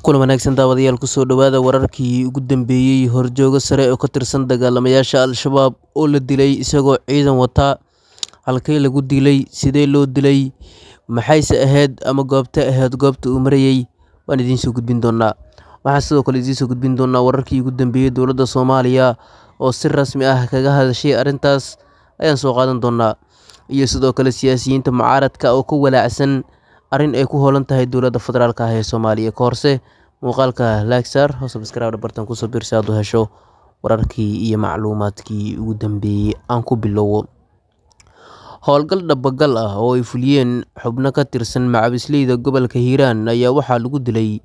Kulan wanaagsan daawadayaal ku soo dhawaada wararkii ugu dambeeyay horjooga sare oo ka tirsan dagaalamayaasha Al-Shabaab oo la dilay isagoo ciidan wata. Halkee lagu dilay, sidee loo dilay, maxayse ahayd ama goobta ahayd goobta uu marayay, waan idiin soo gudbin doonaa. Waxaan sidoo kale idiin soo gudbin doonaa wararkii ugu dambeeyay dowladda Soomaaliya oo si rasmi ah kaga hadashay arrintaas ayaan soo qaadan doonaa, iyo sidoo kale siyaasiyiinta mucaaradka oo ku walaacsan arrin ay ku hoolan tahay dowladda federaalka ah ee Soomaaliya. Ka horse muuqaalka like saar oo subscribe bartan ku soo bir si aad u hesho wararkii iyo macluumaadkii ugu dambeeyay. Aan ku bilowo howlgal dhabagal ah oo ay fuliyeen xubno ka tirsan macawisleyda gobolka Hiiraan ayaa waxaa lagu dilay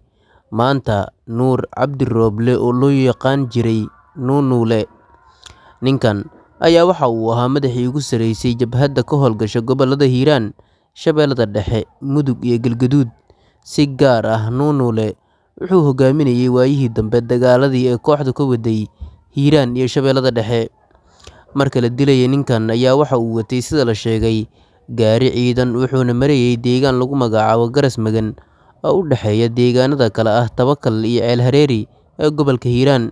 maanta Nuur Cabdi Rooble oo loo yaqaan jiray Nuunuule. Ninkan ayaa waxa uu ahaa madaxii ugu sareysay jabhadda ka howlgasha gobolada Hiiraan, Shabeellada Dhexe, Mudug iyo Galgaduud. Si gaar ah Nuunuule wuxuu hogaaminayay waayihii dambe dagaaladii ay kooxdu ka waday Hiiraan iyo Shabeellada Dhexe. Marka la dilayay ninkan ayaa waxa uu watay sida la sheegay gaari ciidan, wuxuuna marayay deegaan lagu magacaabo Garas Magan oo u dhexeeya deegaanada kale ah Tawakal iyo Ceel Hareeri ee gobolka Hiiraan.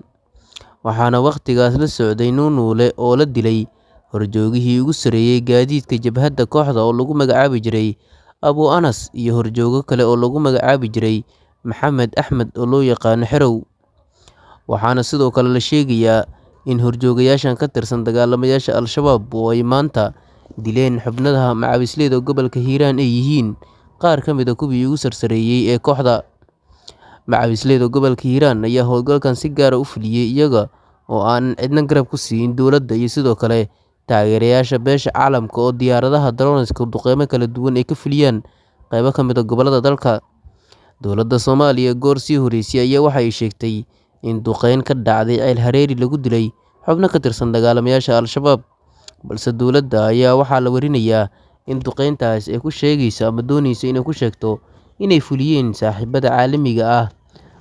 Waxaana waqtigaas la socday Nuunuule oo la dilay horjoogihii ugu sareeyay gaadiidka jabhadda kooxda oo lagu magacaabi jiray Abu Anas iyo horjoogo kale oo lagu magacaabi jiray Maxamed Axmed oo loo yaqaano Xerow. Waxaana sidoo kale la sheegayaa in horjoogayaashan ka tirsan dagaalamayaasha Al-Shabaab oo ay maanta dileen xubnaha macawisleyda gobolka Hiiraan ay yihiin qaar ka mid ah kuwii ugu sarsareeyay ee kooxda. Macawisleyda gobolka Hiiraan ayaa howlgalkan si gaar ah u fuliyay iyaga oo aan cidna garab ku siin dowladda iyo sidoo kale taageerayaasha beesha caalamka oo diyaaradaha drone-ska duqeymo kala duwan ay ka fuliyaan qaybo ka mid ah gobolada dalka. Dowladda Soomaaliya goor sii horeysay ayaa waxa ay sheegtay in duqeyn ka dhacday Ceel Hareeri lagu dilay xubno ka tirsan dagaalamayaasha Al-Shabaab, balse dowladda ayaa waxaa la warinayaa in duqeyntaas ay ku sheegayso ama dooneyso inay ku sheegto inay fuliyeen saaxiibada caalamiga ah,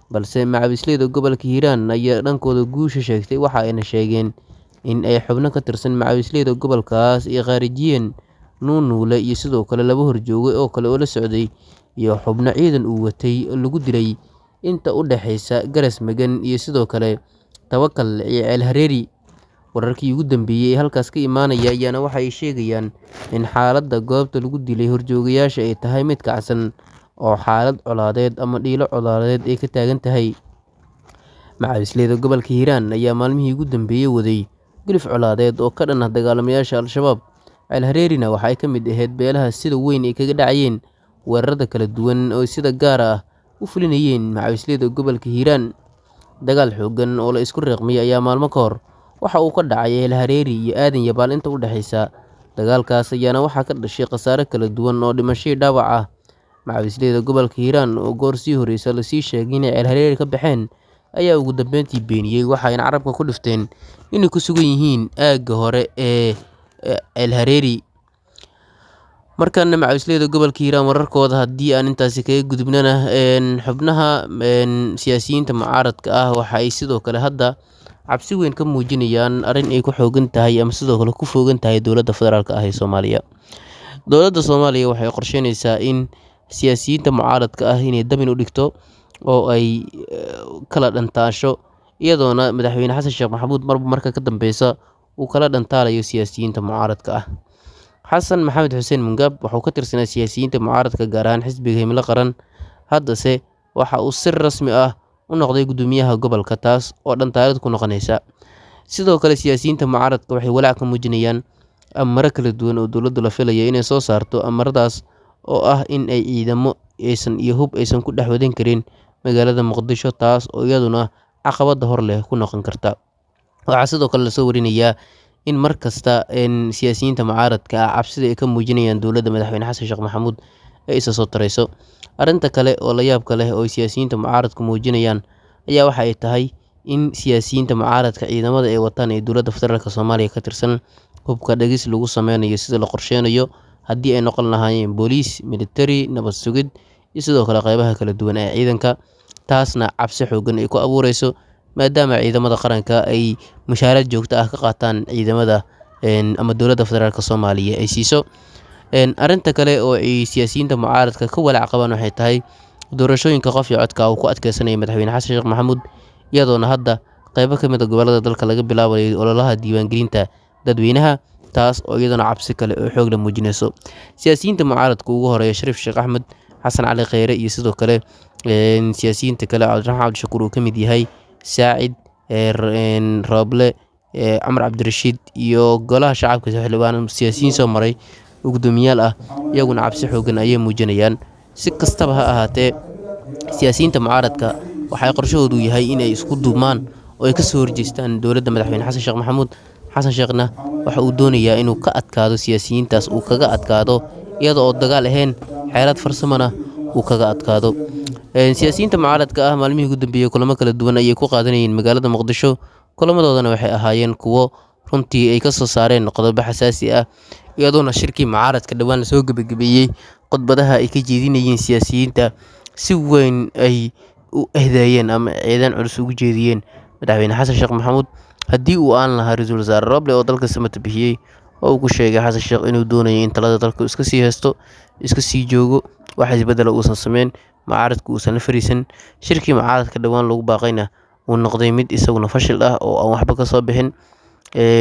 balse macawisleyda gobolka Hiiraan ayaa dhankooda guusha sheegtay. Waxa ayna sheegeen in ay xubno ka tirsan macawisleyda gobolkaas ay khaarijiyeen Nuunuule iyo sidoo kale laba horjooge oo kale oo la socday iyo xubno ciidan uu watay oo lagu dilay inta u dhaxaysa Garas Magan iyo sidoo kale Tawakal iyo Ceel Hareeri. Wararkii ugu dambeeyay ee halkaas ka imaanaya ayaana waxa ay sheegayaan in xaaladda goobta lagu dilay horjoogayaasha ay tahay mid kacsan oo xaalad colaadeed ama dhiilo colaadeed ay ka taagan tahay. Macawisleyda gobolka Hiiraan ayaa maalmihii ugu dambeeyay waday guluf colaadeed oo ka dhan ah dagaalamayaasha Al-Shabaab. Ceel Hareerina waxa ay ka mid ahayd beelaha sida weyn ay kaga dhacayeen weerarada kala duwan oo sida gaar ah u fulinayeen macawisleyda gobolka Hiiraan. Dagaal xooggan oo la isku riiqmay ayaa maalmo ka hor waxa uu ka dhacay Ceel Hareeri iyo Aadan Yabaal inta u dhaxaysa. Dagaalkaas ayaana waxaa ka dhashay khasaare kala duwan oo dhimasho iyo dhaawac ah. Macawisleyda gobolka Hiiraan oo goor sii horeysa la sii sheegay inay Ceel Hareeri ka baxeen ayaa ugu dambeyntii beeniyay, waxayna carabka ku dhifteen inay ku sugan yihiin aagga hore ee Ceel Hareeri. Markaana macawisleyda gobolka Hiiraan wararkooda haddii aan intaasi kaga gudubnana, xubnaha siyaasiyiinta mucaaradka ah waxa ay sidoo kale hadda cabsi weyn ka muujinayaan arrin ay ku xoogan tahay ama sidoo kale ku fogan tahay dowladda federaalka ah ee Soomaaliya. Dowladda Soomaaliya waxay qorsheynaysaa in siyaasiyiinta mucaaradka ah inay damin u dhigto oo ay kala dhantaasho, iyadoona madaxweyne Xasan Sheekh Maxamuud marba marka ka dambeysa uu kala dhantaalayo siyaasiyiinta mucaaradka ah. Xasan Maxamed Xuseen Mungaab wuxuu ka tirsanaa siyaasiyiinta mucaaradka gaar ahaan xisbiga Himilo Qaran, haddase waxa uu si rasmi ah u noqday gudoomiyaha gobolka, taas oo dhantaalad ku noqonaysa. Sidoo kale siyaasiyiinta mucaaradka waxay walaac ka muujinayaan amaro kala duwan oo dowladdu la filayo inay soo saarto. Amaradaas oo ah in ay ciidamo aysan iyo hub aysan ku dhex wadan karin magaalada Muqdisho, taas oo iyaduna caqabada hor leh ku noqon karta. Waxaa sidoo kale lasoo warinayaa in mar kasta siyaasiyiinta mucaaradka ah cabsida ay ka muujinayaan dowladda madaxweyne Xasan Sheekh Maxamuud ay isa soo tarayso. Arrinta kale oo la yaabka leh oo siyaasiyiinta mucaaradku muujinayaan ayaa waxa ay tahay in siyaasiyiinta mucaaradka ciidamada ay wataan ee dowladda federaalk Soomaaliya ka tirsan hubka dhagis lagu sameynayo sida la qorsheynayo, haddii ay noqon lahaayeen booliis, military, nabad sugid iyo sidoo kale qaybaha kala duwan ee ciidanka. Taasna cabsi xooggan ay ku abuureyso maadaama ciidamada qaranka ay mushaaraad joogto ah ka qaataan ciidamada ama dowladda federaalk Soomaaliya ay siiso. Arinta kale oo ay siyaasiyiinta mucaaradka ka walaac qabaan waxay tahay doorashooyinka qof iyo codka uu ku adkeysanaya madaxweyne xasan sheekh maxamuud, iyadoona hadda qaybo ka mid ah gobollada dalka laga bilaabayo ololaha diiwaangelinta dadweynaha, taas oo iyadana cabsi kale oo xoog leh muujinayso. Siyaasiyiinta mucaaradka ugu horeeya Shariif Sheekh Axmed, Xasan Cali Kheyre iyo sidoo kale siyaasiyiinta kale Cabdiraxmaan Cabdishakuur uu ka mid yahay, Saacid, Rooble, Cumar Cabdirashiid iyo golaha shacabka xildhibaan siyaasiyiin soo maray oo guddoomiyaal ah, iyaguna cabsi xooggan ayay muujinayaan. Si kastaba ha ahaatee, siyaasiyiinta mucaaradka waxay qorshahoodu yahay in ay isku duubmaan oo ay ka soo horjeestaan dowladda madaxweyne xasan sheekh maxamuud. Xasan sheekhna waxa uu doonayaa inuu ka adkaado siyaasiyiintaas, uu kaga adkaado iyada oo dagaal ahayn, xeelad farsamona uu kaga adkaado. Siyaasiyiinta mucaaradka ah maalmihii ugu dambeeyay kulamo kala duwan ayay ku qaadanayeen magaalada Muqdisho. Kulamadoodana waxay ahaayeen kuwo runtii ay ka soo saareen qodobo xasaasi ah, iyadoona shirkii mucaaradka dhowaan lasoo gebagabeeyey. Khudbadaha ay ka jeedinayeen siyaasiyiinta si weyn ay u eedeeyeen ama ciidan culus ugu jeediyeen madaxweyne xasan sheekh maxamuud. Haddii uu aan lahaa ra'iisul wasaare Roble oo dalka samata bixiyey, oo uu ku sheegay xasan sheekh inuu doonayo in talada dalka iska sii haysto, iska sii joogo, wax isbeddel uusan sameyn, mucaaradku uusan la fariisan. Shirkii mucaaradka dhowaan lagu baaqayna uu noqday mid isaguna fashil ah oo aan waxba ka soo bixin.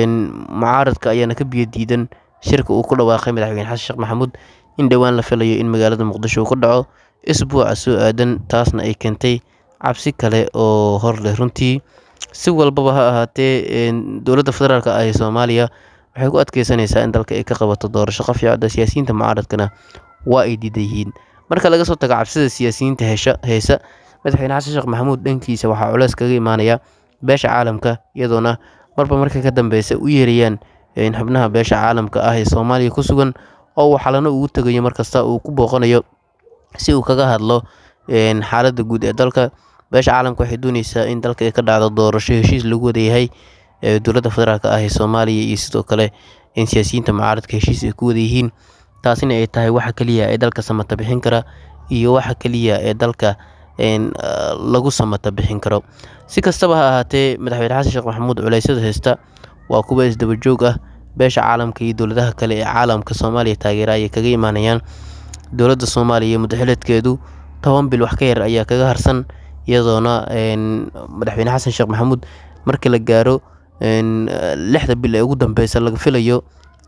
Mucaaradka ayaana ka biyo diidan shirka uu ku dhawaaqay madaxweyne xasan sheekh maxamuud in dhowaan la filayo in magaalada Muqdisho uu ka dhaco isbuuca soo aadan, taasna ay keentay cabsi kale oo hor leh. Runtii si walbaba ha ahaatee, dowladda federaalk ah ee Soomaaliya waxay ku adkeysanaysaa in dalka ay ka qabato doorasho qof iyo cod ah. Siyaasiyiinta mucaaradkana waa ay diidan yihiin. Marka laga soo tago cabsida siyaasiyiinta heesa, madaxweyne xasan sheekh maxamuud dhankiisa waxaa culays kaga imaanaya beesha caalamka, iyadoona marba marka ka dambeysa u yeerayaan xubnaha beesha caalamka ah ee Soomaaliya ku sugan, oo uu xalano ugu tagayo markasta uu ku booqanayo si uu kaga hadlo xaaladda guud ee dalka. Beesha caalamka waxay doonaysaa in dalka ay ka dhacdo doorasho heshiis lagu wada yahay, dowladda federaalk ah ee Soomaaliya iyo sidoo kale in siyaasiyiinta mucaaradka heshiis ay ku wada yihiin. Taasina ay tahay waxa kaliya ee dalka samata bixin kara iyo waxa kaliya ee dalka lagu samata bixin karo. Si kastaba ha ahaatee, madaxweyne xasan sheekh maxamuud culeysyada haysta waa kuwa isdaba joog ah. Beesha caalamka iyo dowladaha kale ee caalamka Soomaaliya taageera ayay kaga imaanayaan. Dowladda Soomaaliya muddaxileedkeedu 10 bil wax ka yar ayaa kaga harsan, iyadoona madaxweyne xasan sheekh maxamuud markii la gaaro 6 bil ee ugu dambeysa laga filayo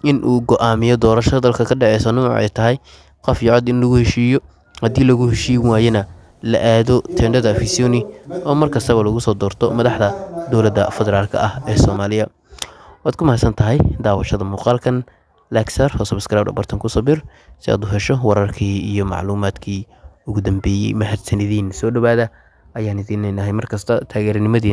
in uu go'aamiyo doorashada dalka ka dhaceysa nooca ay tahay qof iyo cod in lagu heshiiyo. Haddii lagu heshiin waayana la aado teendhada Afisiyoni oo markastaba lagu soo doorto madaxda dowladda federaalk ah ee Soomaaliya. Waad ku mahadsan tahay daawashada muuqaalkan. Like sar oo subscribe bartan ku sabir si aad u hesho wararkii iyo macluumaadkii ugu dambeeyay. Mahadsanidin. Soo dhawaada ayaan idin leenahay markasta taageeranimadii.